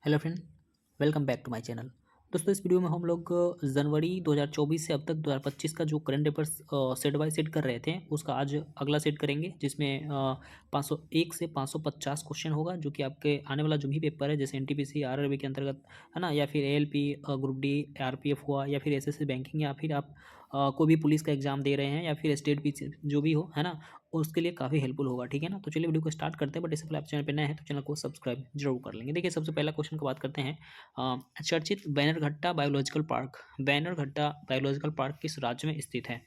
Hello friend, welcome back to my channel. दोस्तों, इस video में हम लोग जनवरी 2024 से अब तक 2025 का जो current affairs set by set कर रहे थे उसका आज अगला सेट करेंगे, जिसमें 501 से 550 क्वेश्चन होगा, जो कि आपके आने वाला जो भी पेपर है, जैसे एनटीपीसी आरआरबी के अंतर्गत है ना, या फिर एएलपी ग्रुप डी आरपीएफ हुआ, या फिर एसएससी बैंकिंग, या फिर आप कोई भी पुलिस का एग्जाम दे रहे हैं, या फिर स्टेट पी जो भी हो, है ना, उसके लिए काफ़ी हेल्पफुल होगा। ठीक है ना, तो चलिए वीडियो को स्टार्ट करते हैं। बट इससे पहले आप चैनल पर नए हैं तो चैनल को सब्सक्राइब जरूर कर लेंगे। देखिए, सबसे पहला क्वेश्चन की बात करते हैं। चर्चित Bannerghatta biological park, Bannerghatta biological park किस राज्य में स्थित है?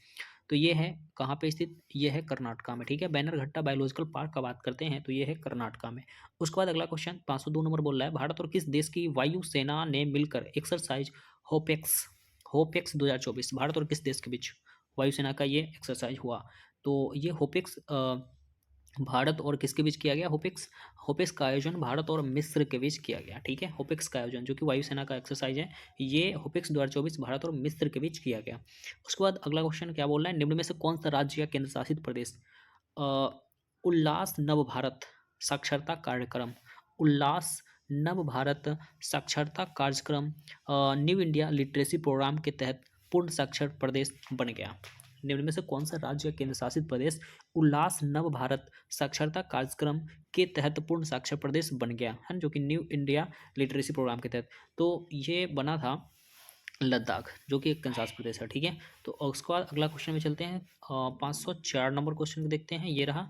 तो ये है कहाँ पे स्थित? ये है कर्नाटका में। ठीक है, बैनरघट्टा बायोलॉजिकल पार्क का बात करते हैं तो ये है कर्नाटका में। उसके बाद अगला क्वेश्चन 502 नंबर बोल रहा है, भारत और किस देश की वायुसेना ने मिलकर एक्सरसाइज होपेक्स होपेक्स 2024, भारत और किस देश के बीच वायुसेना का ये एक्सरसाइज हुआ? तो ये होपेक्स भारत और किसके बीच किया गया? होपेक्स होपेक्स का आयोजन भारत और मिस्र के बीच किया गया। ठीक है, होपेक्स का आयोजन जो कि वायुसेना का एक्सरसाइज है, ये होपेक्स 2024 भारत और मिस्र के बीच किया गया। उसके बाद अगला क्वेश्चन क्या बोल रहा है, निम्न में से कौन सा राज्य या केंद्र शासित प्रदेश उल्लास नव भारत साक्षरता कार्यक्रम, उल्लास नव भारत साक्षरता कार्यक्रम न्यू इंडिया लिटरेसी प्रोग्राम के तहत पूर्ण साक्षर प्रदेश बन गया? निम्न में से कौन सा राज्य या केंद्र शासित प्रदेश उल्लास नव भारत साक्षरता कार्यक्रम के तहत पूर्ण साक्षर प्रदेश बन गया है, जो कि न्यू इंडिया लिटरेसी प्रोग्राम के तहत? तो ये बना था लद्दाख, जो कि एक कंसास प्रदेश है। ठीक है, तो उसके बाद अगला क्वेश्चन में चलते हैं। 504 नंबर क्वेश्चन को देखते हैं। ये रहा,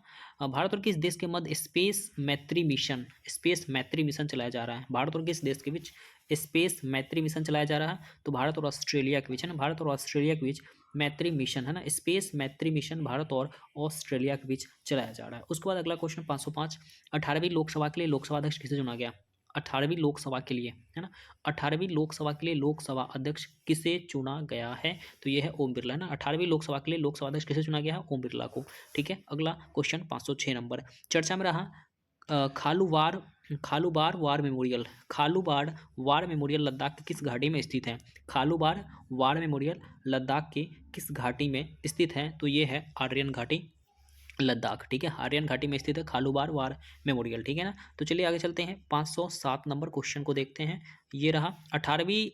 भारत और किस देश के मध्य स्पेस मैत्री मिशन चलाया जा रहा है? भारत और किस देश के बीच स्पेस मैत्री मिशन चलाया जा रहा है? तो भारत और ऑस्ट्रेलिया के बीच है ना, भारत और ऑस्ट्रेलिया के बीच मैत्री मिशन है ना, स्पेस मैत्री मिशन भारत और ऑस्ट्रेलिया के बीच चलाया जा रहा है। उसके बाद अगला क्वेश्चन 505, 18वीं लोकसभा के लिए लोकसभा अध्यक्ष किसे चुना गया? 18वीं लोकसभा के लिए है ना, 18वीं लोकसभा के लिए लोकसभा अध्यक्ष किसे चुना गया है? तो ये है ओम बिरला, है ना। 18वीं लोकसभा के लिए लोकसभा अध्यक्ष किसे चुना गया है? ओम बिरला को। ठीक है, अगला क्वेश्चन 506 नंबर चर्चा में रहा, Khalubar war memorial, Khalubar war memorial Ladakh की किस घाटी में स्थित है? खालूबार वार मेमोरियल लद्दाख की किस घाटी में स्थित है? तो ये है आर्यन घाटी लद्दाख। ठीक है, आर्यन घाटी में स्थित है खालूबार वार मेमोरियल। ठीक है ना, तो चलिए आगे चलते हैं। 507 नंबर क्वेश्चन को देखते हैं। ये रहा, 18वीं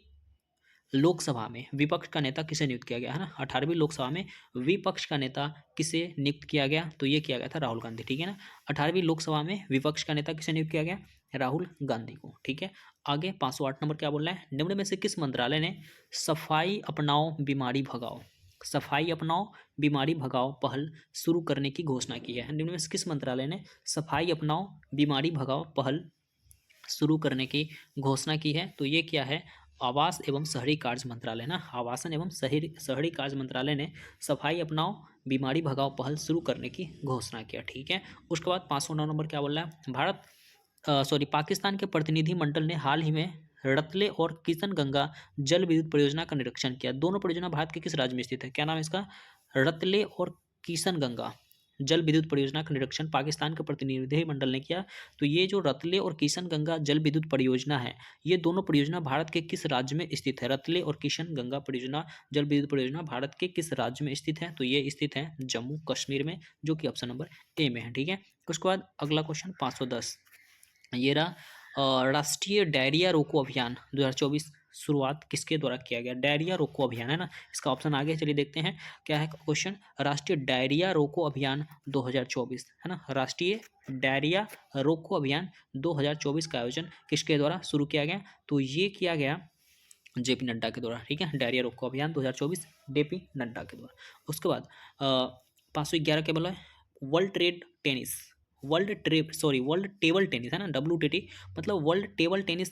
लोकसभा में विपक्ष का नेता किसे नियुक्त किया गया है ना, 18वीं लोकसभा में विपक्ष का नेता किसे नियुक्त किया गया? तो ये किया गया था राहुल गांधी। ठीक है ना, 18वीं लोकसभा में विपक्ष का नेता किसे नियुक्त किया गया? राहुल गांधी को। ठीक है, आगे 508 नंबर क्या बोल रहा है, निम्न में से किस मंत्रालय ने सफाई अपनाओ बीमारी भगाओ, सफाई अपनाओ बीमारी भगाओ पहल शुरू करने की घोषणा की है? निम्न में से किस मंत्रालय ने सफाई अपनाओ बीमारी भगाओ पहल शुरू करने की घोषणा की है? तो ये क्या है? आवास एवं शहरी कार्य मंत्रालय ना, आवासन एवं शहरी शहरी कार्य मंत्रालय ने सफाई अपनाओ बीमारी भगाओ पहल शुरू करने की घोषणा किया। ठीक है, उसके बाद 509 नंबर क्या बोल रहा है, पाकिस्तान के प्रतिनिधि मंडल ने हाल ही में रतले और किशनगंगा जल विद्युत परियोजना का निरीक्षण किया। दोनों परियोजना भारत के किस राज्य में स्थित है? क्या नाम है इसका? रतले और किशनगंगा जल विद्युत परियोजना का निरीक्षण पाकिस्तान के प्रतिनिधि मंडल ने किया। तो ये जो रतले और किशनगंगा जल विद्युत परियोजना है, ये दोनों परियोजना भारत के किस राज्य में स्थित है? रतले और किशनगंगा परियोजना जल विद्युत परियोजना भारत के किस राज्य में स्थित है? तो ये स्थित है जम्मू कश्मीर में, जो कि ऑप्शन नंबर ए में है। ठीक है, उसके बाद अगला क्वेश्चन 510, ये रहा, राष्ट्रीय डायरिया रोको अभियान 2024 शुरुआत किसके द्वारा किया गया? डायरिया रोको अभियान है ना, इसका ऑप्शन आगे चलिए देखते हैं क्या है क्वेश्चन। राष्ट्रीय डायरिया रोको अभियान 2024 है ना, राष्ट्रीय डायरिया रोको अभियान 2024 का आयोजन किसके द्वारा शुरू किया गया? तो ये किया गया जेपी नड्डा के द्वारा। ठीक है, डायरिया रोको अभियान 2024 जेपी नड्डा के द्वारा। उसके बाद 511 क्या बोला है, वर्ल्ड टेबल टेनिस है ना, WTT मतलब world table tennis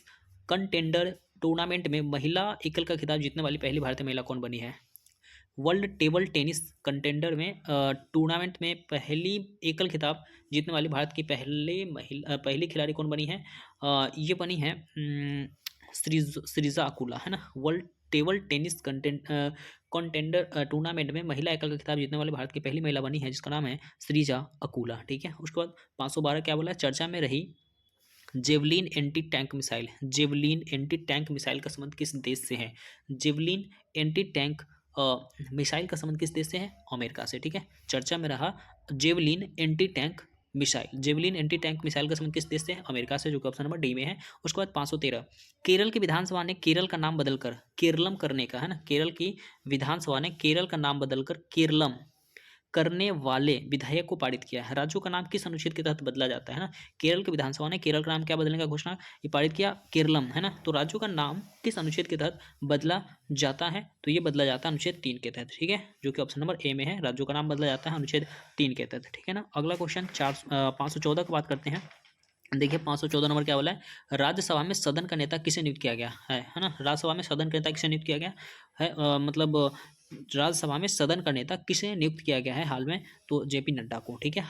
contender tournament में महिला एकल का खिताब जीतने वाली पहली भारतीय महिला कौन बनी है? वर्ल्ड टेबल टेनिस कंटेंडर में टूर्नामेंट में पहली एकल खिताब जीतने वाली भारत की पहली खिलाड़ी कौन बनी है? ये बनी है सृजा अकुला है ना। World table tennis contender tournament में महिला एकल का खिताब जीतने वाली भारत की पहली महिला बनी है, जिसका नाम है सृजा अकुला। ठीक है, उसके बाद 512 क्या बोला है, चर्चा में रही javelin anti tank missile, javelin anti tank missile का संबंध किस देश से है? जेवलिन एंटी टैंक मिसाइल का संबंध किस देश से है? अमेरिका से। ठीक है, चर्चा में रहा javelin anti tank missile, javelin anti tank missile का संबंध किस देश से है? अमेरिका से, जो कि ऑप्शन नंबर डी में है। उसके बाद 513, केरल की विधानसभा ने केरल का नाम बदलकर केरलम करने का, है ना, केरल की विधानसभा ने केरल का नाम बदलकर केरलम करने वाले विधेयक को पारित किया है। राज्यों का नाम किस अनुच्छेद के तहत बदला जाता है ना? केरल की विधानसभा ने केरल का नाम क्या बदलने का घोषणा ये पारित किया? केरलम, है ना। तो राज्यों का नाम किस अनुच्छेद के तहत बदला जाता है? तो ये बदला जाता है अनुच्छेद 3 के तहत, ठीक है, जो कि ऑप्शन नंबर ए में है। राज्यों का नाम बदला जाता है अनुच्छेद 3 के तहत, ठीक है ना। अगला क्वेश्चन 514 की बात करते हैं। देखिए 514 नंबर क्या बोला है? राज्यसभा में सदन का नेता किसे नियुक्त किया गया है ना? राज्यसभा में सदन का नेता किसे नियुक्त किया गया है? मतलब राज्यसभा में सदन का नेता किसे नियुक्त किया गया है हाल में? तो जेपी नड्डा को, ठीक है।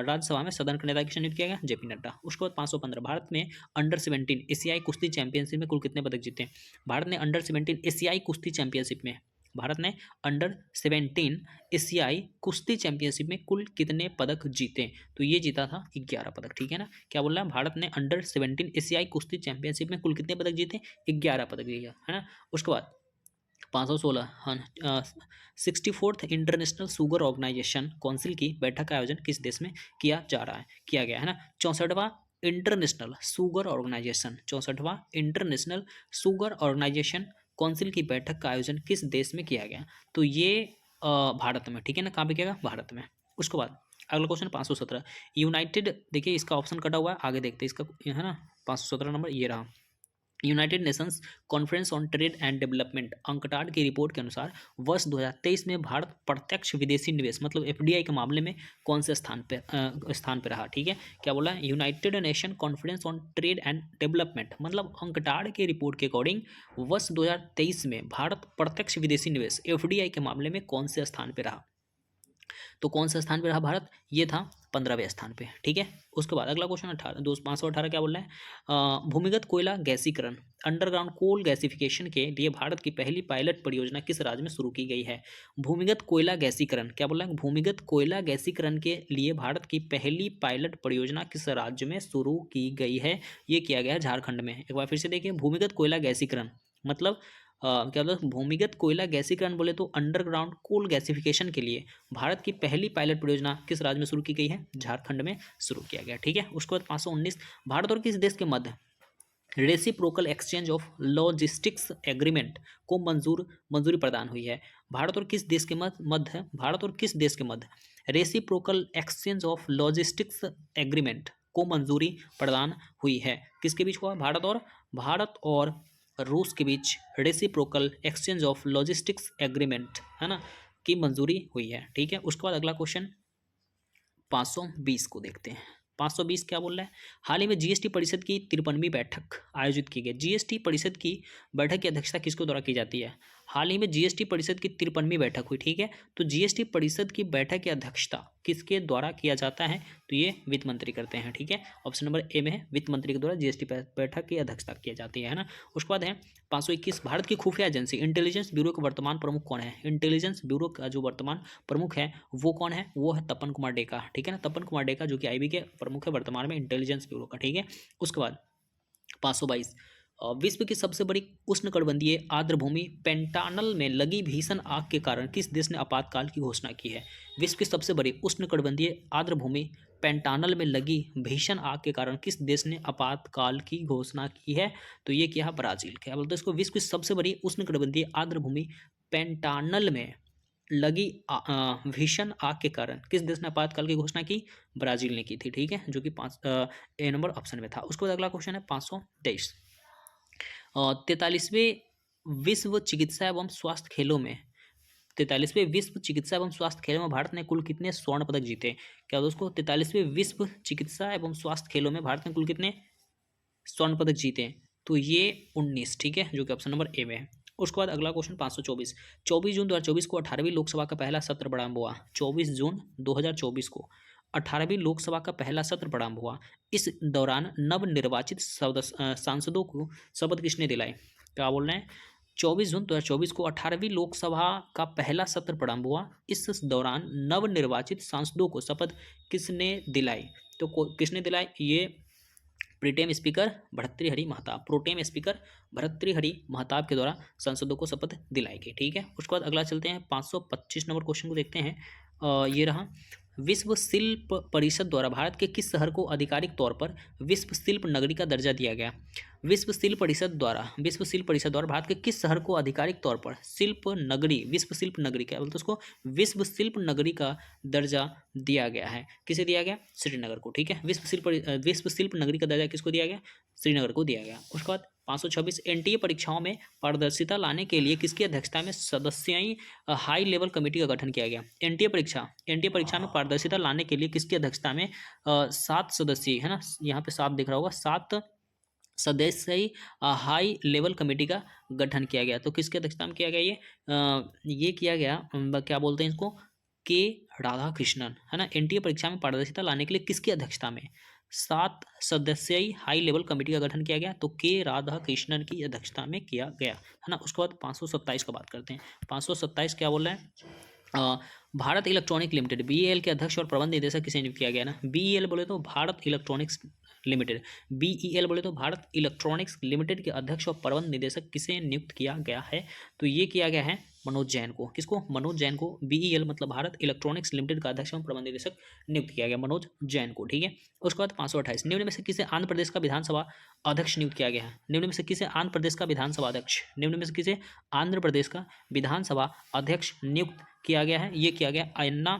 राज्यसभा में सदन का नेता किसे नियुक्त किया गया? जेपी नड्डा। उसके बाद 515, भारत ने अंडर 17 एशियाई कुश्ती चैंपियनशिप में कुल कितने पदक जीते? भारत ने अंडर 17 एशियाई कुश्ती चैंपियनशिप में भारत ने अंडर 17 एशियाई कुश्ती चैंपियनशिप में कुल कितने पदक जीते? तो ये जीता था 11 पदक, ठीक है ना। क्या बोल रहा है? भारत ने अंडर 17 एशियाई कुश्ती चैंपियनशिप में कुल कितने पदक जीते? 11 पदक जीता, है ना। उसके बाद 516, हाँ, 64th international sugar organisation council की बैठक का आयोजन किस देश में किया गया है ना? 64वां इंटरनेशनल शुगर ऑर्गेनाइजेशन 64वां इंटरनेशनल शुगर ऑर्गेनाइजेशन काउंसिल की बैठक का आयोजन किस देश में किया गया? तो ये भारत में, ठीक है ना। कहाँ पे किया गया? भारत में। उसके बाद अगला क्वेश्चन 517, यूनाइटेड, देखिए इसका ऑप्शन कटा हुआ है, आगे देखते हैं इसका, है ना। 517 नंबर ये रहा। United Nations conference on trade and development UNCTAD की रिपोर्ट के अनुसार वर्ष 2023 में भारत प्रत्यक्ष विदेशी निवेश मतलब एफडीआई के मामले में कौन से स्थान पे रहा? ठीक है, क्या बोला है? United nation conference on trade and development मतलब अंकटाड के रिपोर्ट के अकॉर्डिंग वर्ष 2023 में भारत प्रत्यक्ष विदेशी निवेश एफडीआई के मामले में कौन से स्थान पर रहा? तो कौन सा स्थान पे रहा भारत? ये था 15वें स्थान पे, ठीक है। उसके बाद अगला क्वेश्चन 518 क्या बोल रहा है? भूमिगत कोयला गैसीकरण अंडरग्राउंड कोल गैसिफिकेशन के लिए भारत की पहली पायलट परियोजना किस राज्य में शुरू की गई है? भूमिगत कोयला गैसीकरण, क्या बोल रहा है? भूमिगत कोयला गैसीकरण के लिए भारत की पहली पायलट परियोजना किस राज्य में शुरू की गई है? ये किया गया है झारखंड में। एक बार फिर से देखिए, भूमिगत कोयला गैसीकरण मतलब क्या बोलते हैं? भूमिगत कोयला गैसीकरण बोले तो अंडरग्राउंड कोल गैसिफिकेशन के लिए भारत की पहली पायलट परियोजना किस राज्य में शुरू की गई है? झारखंड में शुरू किया गया, ठीक है। उसके बाद 519, भारत और किस देश के मध्य reciprocal exchange of logistics agreement को मंजूरी प्रदान हुई है? भारत और किस देश के मध्य भारत और किस देश के मध्य reciprocal exchange of logistics agreement को मंजूरी प्रदान हुई है? किसके बीच हुआ? भारत और रूस के बीच reciprocal exchange of logistics agreement, है ना, की मंजूरी हुई है, ठीक है। उसके बाद अगला क्वेश्चन 520 को देखते हैं। 520 क्या बोल रहा है? हाल ही में जीएसटी परिषद की 53वीं बैठक आयोजित की गई। जीएसटी परिषद की बैठक की अध्यक्षता किसके द्वारा की जाती है? हाल ही में जीएसटी परिषद की 53वीं बैठक हुई, ठीक है। तो जीएसटी परिषद की बैठक की अध्यक्षता किसके द्वारा किया जाता है? तो ये वित्त मंत्री करते हैं, ठीक है। ऑप्शन नंबर ए में है, वित्त मंत्री के द्वारा जीएसटी बैठक की अध्यक्षता की जाती है ना। उसके बाद है 521, भारत की खुफिया एजेंसी इंटेलिजेंस ब्यूरो के वर्तमान प्रमुख कौन है? इंटेलिजेंस ब्यूरो का जो वर्तमान प्रमुख है वो कौन है? वो है तपन कुमार डेका, ठीक है ना। तपन कुमार डेका जो कि आईबी के प्रमुख है वर्तमान में इंटेलिजेंस ब्यूरो का, ठीक है। उसके बाद 522, विश्व की सबसे बड़ी उष्णकटिबंधीय आर्द्र भूमि पेंटानल में लगी भीषण आग के कारण किस देश ने आपातकाल की घोषणा की है? विश्व की सबसे बड़ी उष्णकटिबंधीय आर्द्र भूमि पेंटानल में लगी भीषण आग के कारण किस देश ने आपातकाल की घोषणा की है? तो ये क्या है? ब्राजील। क्या बोलते हैं इसको? विश्व की सबसे बड़ी उष्णकटिबंधीय आर्द्र भूमि पेंटानल में लगी भीषण आग के कारण किस देश ने आपातकाल की घोषणा की? ब्राजील ने की थी, ठीक है, जो कि 5 नंबर ऑप्शन में था। उसके बाद अगला क्वेश्चन है 523, 43वें विश्व चिकित्सा एवं स्वास्थ्य खेलों में 43वें विश्व चिकित्सा एवं स्वास्थ्य खेलों में भारत ने कुल कितने स्वर्ण पदक जीते? क्या दोस्तों 43वें विश्व चिकित्सा एवं स्वास्थ्य खेलों में भारत ने कुल कितने स्वर्ण पदक जीते? तो ये 19, ठीक है, जो कि ऑप्शन नंबर ए में है। उसके बाद अगला क्वेश्चन 524, 24 जून 2024 को 18वीं लोकसभा का पहला सत्र प्रारंभ हुआ। 24 जून 2024 को 18वीं लोकसभा का पहला सत्र प्रारंभ हुआ। इस दौरान नवनिर्वाचित सांसदों को शपथ किसने दिलाई? क्या बोल रहे हैं? 24 जून 2024 को 18वीं लोकसभा का पहला सत्र प्रारंभ हुआ। इस दौरान नवनिर्वाचित सांसदों को शपथ किसने दिलाई? तो किसने दिलाई? ये प्रोटेम स्पीकर भर्तृहरि महताब के द्वारा सांसदों को शपथ दिलाई गई, ठीक है। उसके बाद अगला चलते हैं 525 नंबर क्वेश्चन को देखते हैं। ये रहा विश्व शिल्प परिषद द्वारा भारत के किस शहर को आधिकारिक तौर पर विश्व शिल्प नगरी का दर्जा दिया गया? विश्व शिल्प परिषद द्वारा भारत के किस शहर को आधिकारिक तौर पर विश्व शिल्प नगरी क्या बोलते हैं उसको, विश्व शिल्प नगरी का दर्जा दिया गया है? किसे दिया गया? श्रीनगर को। ठीक है, विश्व शिल्प नगरी का दर्जा किसको दिया गया? श्रीनगर को दिया गया। उसके बाद 526 एनटीए परीक्षाओं में पारदर्शिता लाने के लिए किसकी अध्यक्षता में सदस्यीय हाई लेवल कमेटी का गठन किया गया? एनटीए परीक्षा में पारदर्शिता लाने के लिए किसकी अध्यक्षता में 7 सदस्यीय, है ना, यहाँ पे 7 दिख रहा होगा, 7 सदस्यीय हाई लेवल कमेटी का गठन किया गया। तो किसकी अध्यक्षता में किया गया? ये किया गया, क्या बोलते हैं इसको, के राधाकृष्णन, है ना। एनटीए परीक्षा में पारदर्शिता लाने के लिए किसकी अध्यक्षता में 7 सदस्यीय हाई लेवल कमेटी का गठन किया गया? तो के राधाकृष्णन की अध्यक्षता में किया गया, है ना। उसके बाद 527 का बात करते हैं। 527 क्या बोल रहे हैं? भारत इलेक्ट्रॉनिक लिमिटेड बीईएल के अध्यक्ष और प्रबंध निदेशक किसे नियुक्त किया गया ना? बीईएल बोले तो भारत इलेक्ट्रॉनिक्स लिमिटेड, बीईएल बोले तो भारत इलेक्ट्रॉनिक्स लिमिटेड के अध्यक्ष और प्रबंध निदेशक किसे नियुक्त किया गया है? तो ये किया गया है मनोज जैन को। किसको? मनोज जैन को। बीईएल मतलब भारत इलेक्ट्रॉनिक्स लिमिटेड का अध्यक्ष और प्रबंध निदेशक नियुक्त किया गया मनोज जैन को। ठीक है, उसके बाद 528 निम्न में से किसे आंध्र प्रदेश का विधानसभा अध्यक्ष नियुक्त किया गया है? निम्न में से किसे आंध्र प्रदेश का विधानसभा अध्यक्ष, निम्न में से किसे आंध्र प्रदेश का विधानसभा अध्यक्ष नियुक्त किया गया है? ये किया गया अयन्ना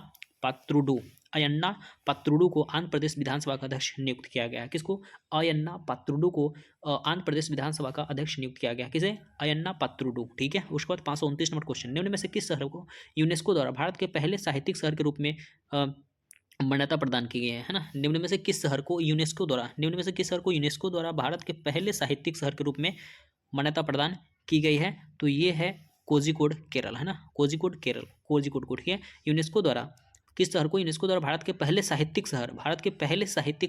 पात्रुडू को आंध्र प्रदेश विधानसभा का अध्यक्ष नियुक्त किया गया है। किसको? अयन्ना पात्रुडू को आंध्र प्रदेश विधानसभा का अध्यक्ष नियुक्त किया गया। किसे? अयन्ना पात्रुडू। ठीक है, उसके बाद 529 नंबर क्वेश्चन, निम्न में से किस शहर को यूनेस्को द्वारा भारत के पहले साहित्यिक शहर के रूप में मान्यता प्रदान की गई है ना? निम्न में से किस शहर को यूनेस्को द्वारा भारत के पहले साहित्यिक शहर के रूप में मान्यता प्रदान की गई है? तो ये है कोझिकोड केरल, है ना, कोझिकोड को। ठीक है, यूनेस्को द्वारा किस शहर को यूनेस्को द्वारा भारत के पहले साहित्यिक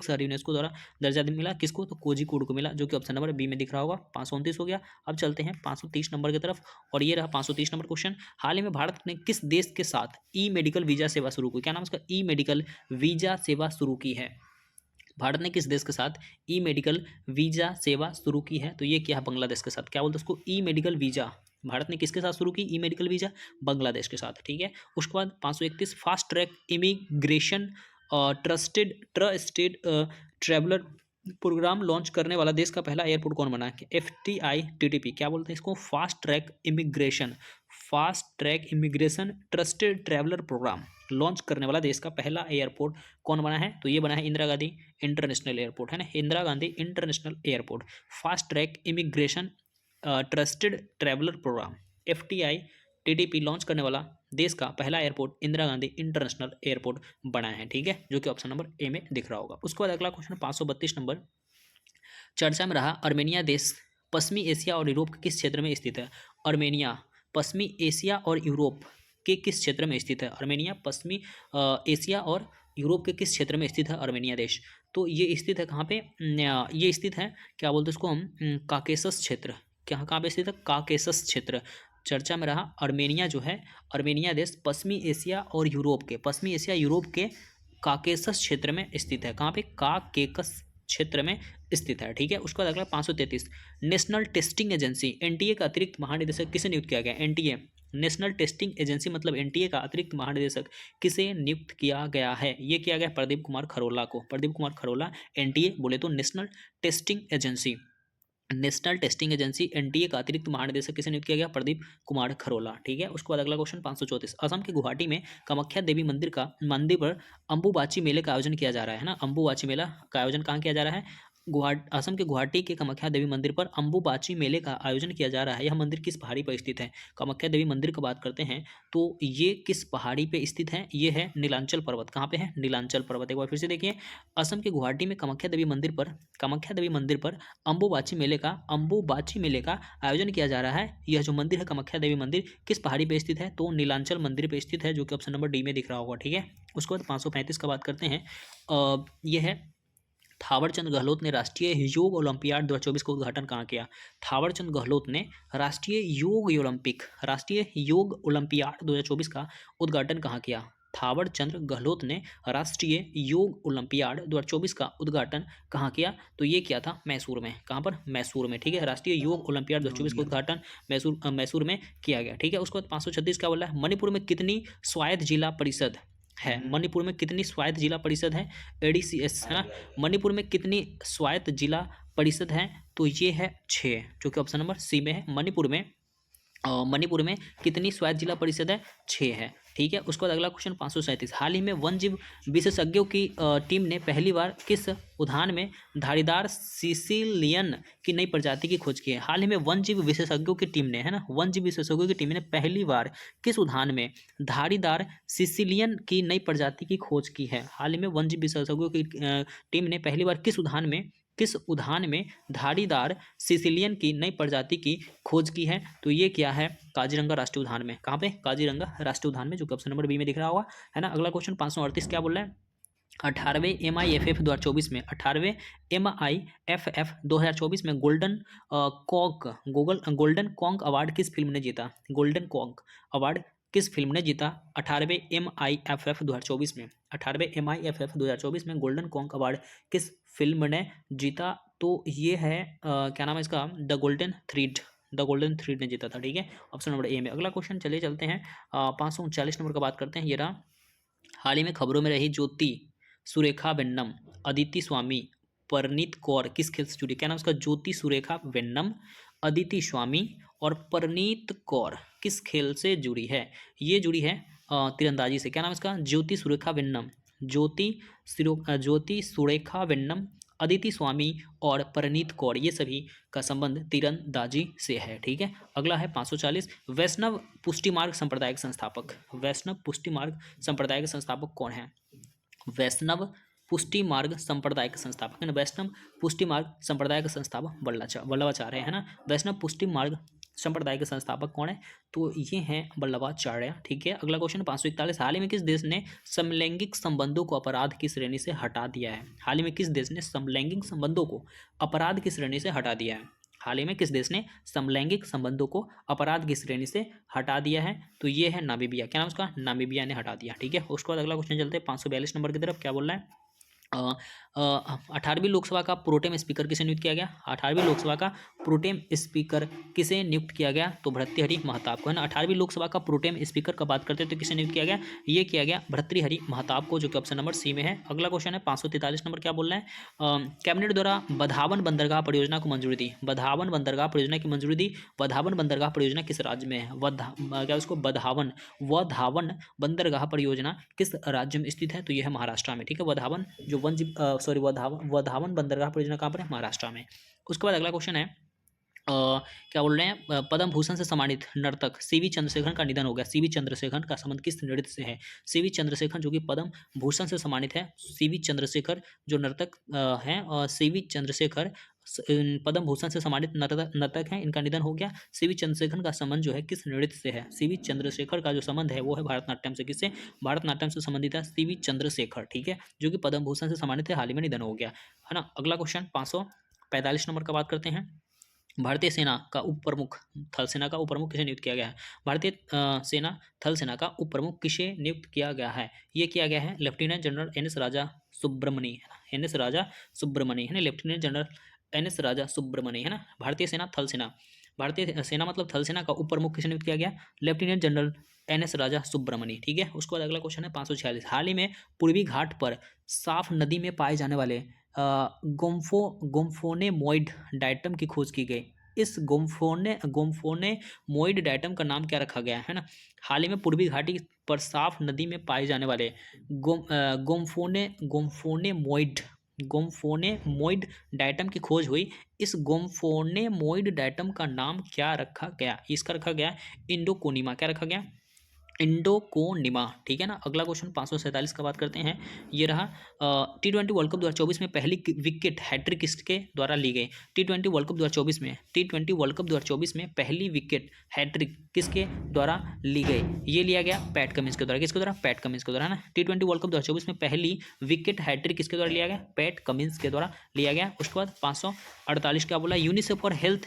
शहर यूनेस्को द्वारा दर्जा मिला? किसको? तो कोझिकोड को मिला, जो कि ऑप्शन नंबर बी में दिख रहा होगा। 529 हो गया। अब चलते हैं 530 नंबर की तरफ, और ये रहा 530 नंबर क्वेश्चन। हाल ही में भारत ने किस देश के साथ ई मेडिकल वीजा सेवा शुरू की? क्या नाम उसका? ई मेडिकल वीजा सेवा शुरू की है। भारत ने किस देश के साथ ई मेडिकल वीजा सेवा शुरू की है? तो ये क्या है? बांग्लादेश के साथ। क्या बोलते हैं उसको? ई मेडिकल वीजा। भारत ने किसके साथ शुरू की ई मेडिकल वीजा? बांग्लादेश के साथ। ठीक है, उसके बाद 531 fast track immigration trusted traveller programme launch करने वाला देश का पहला एयरपोर्ट कौन बना है? FTI-TTP। क्या बोलते हैं इसको? Fast track immigration trusted traveller programme launch करने वाला देश का पहला एयरपोर्ट कौन बना है? तो ये बना है इंदिरा गांधी इंटरनेशनल एयरपोर्ट, है ना, Indira Gandhi international airport. Fast track immigration trusted traveller programme FTI-TTP launch करने वाला देश का पहला airport Indira Gandhi international airport बना है। ठीक है, जो कि ऑप्शन नंबर ए में दिख रहा होगा। उसके बाद अगला क्वेश्चन 532 नंबर, चर्चा में रहा अर्मेनिया देश पश्चिमी एशिया और यूरोप के किस क्षेत्र में स्थित है? अर्मेनिया पश्चिमी एशिया और यूरोप के किस क्षेत्र में स्थित है? अर्मेनिया पश्चिमी एशिया और यूरोप के किस क्षेत्र में स्थित है अर्मेनिया देश? तो ये स्थित है कहाँ पे? ये स्थित है, क्या बोलते हैं उसको हम, काकेशस क्षेत्र। कहाँ पे स्थित है? काकेशस क्षेत्र। चर्चा में रहा अर्मेनिया जो है, अर्मेनिया देश पश्चिमी एशिया और यूरोप के काकेशस क्षेत्र में स्थित है। कहाँ पे? काकेशस क्षेत्र में स्थित है। ठीक है, उसके बाद अगला 533 नेशनल टेस्टिंग एजेंसी NTA का अतिरिक्त महानिदेशक किसे नियुक्त किया गया? NTA नेशनल टेस्टिंग एजेंसी मतलब NTA का अतिरिक्त महानिदेशक किसे नियुक्त किया गया है? ये किया गया प्रदीप कुमार खरोला को। प्रदीप कुमार खरोला NTA बोले तो नेशनल टेस्टिंग एजेंसी NTA का अतिरिक्त महानिदेशक किसे नियुक्त किया गया? प्रदीप कुमार खरोला। ठीक है, उसके बाद अगला क्वेश्चन 534 असम के गुवाहाटी में कामाख्या देवी मंदिर पर अंबुबाची मेले का आयोजन किया जा रहा है ना? अंबुबाची मेला का आयोजन कहाँ किया जा रहा है? असम के गुवाहाटी के कामाख्या देवी मंदिर पर अंबुबाची मेले का आयोजन किया जा रहा है। यह मंदिर किस पहाड़ी पर स्थित है? कामाख्या देवी मंदिर की बात करते हैं तो ये किस पहाड़ी पे स्थित है? ये है नीलांचल पर्वत। कहाँ पे है? नीलांचल पर्वत। एक बार फिर से देखिए, असम के गुवाहाटी में कामाख्या देवी मंदिर पर अंबुबाची मेले का आयोजन किया जा रहा है। यह जो मंदिर है कामाख्या देवी मंदिर किस पहाड़ी पे स्थित है? तो नीलांचल मंदिर पे स्थित है, जो कि ऑप्शन नंबर डी में दिख रहा होगा। ठीक है, उसके बाद 535 का बात करते हैं। यह है थावरचंद गहलोत ने राष्ट्रीय योग ओलंपियाड 2024 का उद्घाटन कहाँ किया? थावरचंद गहलोत ने राष्ट्रीय योग ओलंपियाड 2024 का उद्घाटन कहाँ किया? थावरचंद गहलोत ने राष्ट्रीय योग ओलंपियाड 2024 का उद्घाटन कहाँ किया? तो ये किया था मैसूर में। कहाँ पर? मैसूर में। ठीक है, राष्ट्रीय योग ओलंपियाड 2024 का उद्घाटन मैसूर में किया गया। ठीक है, उसके बाद 536 क्या बोला है? मणिपुर में कितनी स्वायत्त जिला परिषद है। मणिपुर में कितनी स्वायत्त जिला परिषद है? एडीसीएस है ना। मणिपुर में कितनी स्वायत्त जिला परिषद है? तो ये है 6, जो कि ऑप्शन नंबर सी में है। मणिपुर में कितनी स्वायत्त जिला परिषद है? 6 है। ठीक है। उसके बाद अगला क्वेश्चन 537, हाल ही में वन जीव विशेषज्ञों की टीम ने पहली बार किस उद्यान में धारीदार सिसिलियन की नई प्रजाति की खोज की है? हाल ही में वन जीव विशेषज्ञों की टीम ने, है ना, वन जीव विशेषज्ञों की टीम ने पहली बार किस उद्यान में धारीदार सिसिलियन की नई प्रजाति की खोज की है? हाल ही में वन जीव विशेषज्ञों की टीम ने पहली बार किस उद्यान में धारीदार सिसिलियन की नई प्रजाति की खोज की है? तो ये क्या है? काजीरंगा राष्ट्रीय उद्यान में। कहाँ पे? काजीरंगा राष्ट्रीय उद्यान में, जो कि ऑप्शन नंबर बी में दिख रहा होगा, है ना। अगला क्वेश्चन 538 क्या बोल रहा है? 18वें MIFF 2024 में 18वें MIFF 2024 में गोल्डन कॉन्क अवार्ड किस फिल्म ने जीता? गोल्डन कॉन्क अवार्ड किस फिल्म ने जीता 18वें MIFF 2024 में? 18वें MIFF 2024 में गोल्डन कॉन्क अवार्ड किस फिल्म ने जीता? तो ये है क्या नाम है इसका? द गोल्डन थ्रीड ने जीता था। ठीक है, ऑप्शन नंबर ए में। अगला क्वेश्चन चलिए चलते हैं 539 नंबर का बात करते हैं। ये रहा, हाल ही में खबरों में रही ज्योति सुरेखा वेन्नम, अदिति स्वामी, परनीत कौर किस खेल से जुड़ी? क्या नाम उसका? ज्योति सुरेखा वेन्नम, अदिति स्वामी और परनीत कौर किस खेल से जुड़ी है? ये जुड़ी है तीरंदाजी से। क्या नाम इसका? ज्योति सुरेखा वेन्नम, ज्योति सुरेखा वेन्नम, अदिति स्वामी और परनीत कौर, ये सभी का संबंध तीरंदाजी से है। ठीक है। अगला है 540, वैष्णव पुष्टि मार्ग संप्रदाय के संस्थापक। वैष्णव पुष्टि मार्ग संप्रदाय के संस्थापक कौन है? वैष्णव पुष्टि मार्ग संप्रदाय के संस्थापक है ना। वैष्णव पुष्टि मार्ग संप्रदाय के संस्थापक वल्लभाचार्य है ना। वैष्णव पुष्टि मार्ग संप्रदाय के संस्थापक कौन है? तो ये हैं वल्लभाचार्य। ठीक है। अगला क्वेश्चन 541, हाल ही में किस देश ने समलैंगिक संबंधों को अपराध की श्रेणी से हटा दिया है? हाल ही में किस देश ने समलैंगिक संबंधों को अपराध की श्रेणी से हटा दिया है? हाल ही में किस देश ने समलैंगिक संबंधों को अपराध की श्रेणी से हटा दिया है? तो ये है नामीबिया। क्या नाम उसका? नामीबिया ने हटा दिया। ठीक है। उसके बाद अगला क्वेश्चन चलते हैं 542 नंबर की तरफ। क्या बोल रहा है? 18वीं लोकसभा का प्रोटेम स्पीकर किसे नियुक्त किया गया? 18वीं लोकसभा का प्रोटेम स्पीकर किसे नियुक्त किया गया? तो भर्तृहरि महताब को, है ना। 18वीं लोकसभा का प्रोटेम स्पीकर का बात करते हैं तो किसे नियुक्त किया गया? ये किया गया भर्तृहरि महताब को, जो कि ऑप्शन नंबर सी में है। अगला क्वेश्चन है 543 नंबर। क्या बोल रहा है? कैबिनेट द्वारा बधावन बंदरगाह परियोजना को मंजूरी दी। बधावन बंदरगाह परियोजना की मंजूरी दी। बधावन बंदरगाह परियोजना किस राज्य में है? क्या उसको बधावन बंदरगाह परियोजना किस राज्य में स्थित है? तो यह है महाराष्ट्र में। ठीक है। वधावन बंदरगाह परियोजना कहाँ पर है? महाराष्ट्र में। उसके बाद अगला क्वेश्चन है क्या बोल रहे हैं? पद्म भूषण से सम्मानित नर्तक सीवी चंद्रशेखर का निधन हो गया। सीवी चंद्रशेखर का संबंध किस नृत्य से है? सीवी चंद्रशेखर जो कि पद्म भूषण से सम्मानित है। सीवी चंद्रशेखर जो नर्तक हैं, सीवी चंद्रशेखर पद्म भूषण से सम्मानित नर्तक हैं, इनका निधन हो गया। सीवी चंद्रशेखर का संबंध जो है किस नृत्य से है? सीवी चंद्रशेखर का जो संबंध है वो है भारतनाट्यम से। किससे? भारतनाट्यम से संबंधित है सीवी चंद्रशेखर। ठीक है, जो कि पद्म भूषण से सम्मानित है, हाल ही में निधन हो गया, है ना। अगला क्वेश्चन 545 नंबर का बात करते हैं। भारतीय सेना का उप प्रमुख, थल सेना का उप प्रमुख किसे नियुक्त किया गया है? भारतीय सेना थल सेना का उप प्रमुख किसे नियुक्त किया गया है? ये किया गया है लेफ्टिनेंट जनरल NS राजा सुब्रमणी, है ना। NS राजा सुब्रमणी, है ना। लेफ्टिनेंट जनरल NS राजा सुब्रमणी, है ना। भारतीय सेना थल सेना, भारतीय सेना मतलब थल सेना का उप प्रमुख किसे नियुक्त किया गया? लेफ्टिनेंट जनरल NS राजा सुब्रमणी। ठीक है। उसके बाद अगला क्वेश्चन है 546, हाल ही में पूर्वी घाट पर साफ नदी में पाए जाने वाले गोम्फोनेमोइड डाइटम की खोज की गई। इस गोम्फोनेमोइड डाइटम का नाम क्या रखा गया है ना? हाल ही में पूर्वी घाटी पर साफ नदी में पाए जाने वाले गोम्फोनेमोइड डाइटम की खोज हुई। इस गोम्फोनेमोइड डाइटम का नाम क्या रखा गया? इसका रखा गया इंडोकोनिमा। क्या रखा गया? इंडोकोनिमा। ठीक है ना। अगला क्वेश्चन 547 का बात करते हैं। ये रहा T20 वर्ल्ड कप 2024 में पहली विकेट हैट्रिक किसके द्वारा ली गई? T20 वर्ल्ड कप 2024 में पहली विकेट हैट्रिक किसके द्वारा ली गई? ये लिया गया पैट कमिंस के द्वारा। किसके द्वारा? पैट कमिंस के द्वारा, है ना। T20 वर्ल्ड कप 2024 में पहली विकेट हैट्रिक किसके द्वारा लिया गया? पैट कमिंस के द्वारा लिया गया। उसके बाद 548 क्या बोला? यूनिसेफ और हेल्थ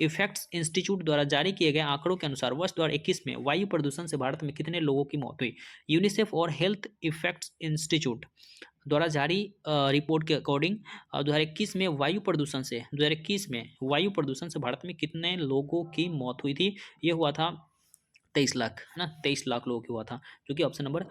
इफेक्ट्स इंस्टीट्यूट द्वारा जारी किए गए आंकड़ों के अनुसार वर्ष 2021 में वायु प्रदूषण से भारत में कितने लोगों की मौत हुई? यूनिसेफ और हेल्थ इफेक्ट्स इंस्टीट्यूट द्वारा जारी रिपोर्ट के अकॉर्डिंग 2021 में वायु प्रदूषण से भारत में कितने लोगों की मौत हुई थी? ये हुआ था 23 लाख, है ना, 23 लाख लोगों की हुआ था, जो कि ऑप्शन नंबर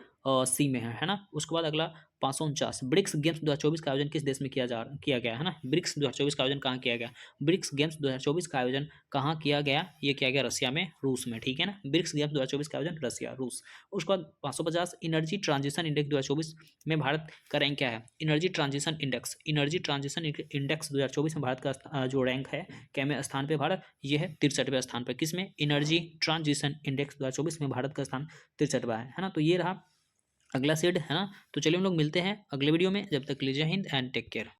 सी में है ना। उसके बाद अगला 549, ब्रिक्स गेम्स 2024 का आयोजन किस देश में किया गया है ना। ब्रिक्स 2024 का आयोजन कहाँ किया गया। ब्रिक्स गेम्स 2024 का आयोजन कहाँ किया गया, ये किया गया रसिया में, रूस में, ठीक है ना। ब्रिक्स गेम्स 2024 का आयोजन रसिया, रूस। उसके बाद 550, एनर्जी ट्रांजिशन इंडेक्स 2024 में भारत का रैंक क्या है। Energy transition index, energy transition index 2024 में भारत का जो रैंक है, क्या में स्थान पे भारत, ये है 63वें स्थान पर। किसमें, एनर्जी ट्रांजिशन इंडेक्स 2024 में भारत का स्थान 63वां है ना। तो ये रहा अगला सेट, है ना। तो चलिए हम लोग मिलते हैं अगले वीडियो में, जब तक लीजिए हिंद एंड टेक केयर।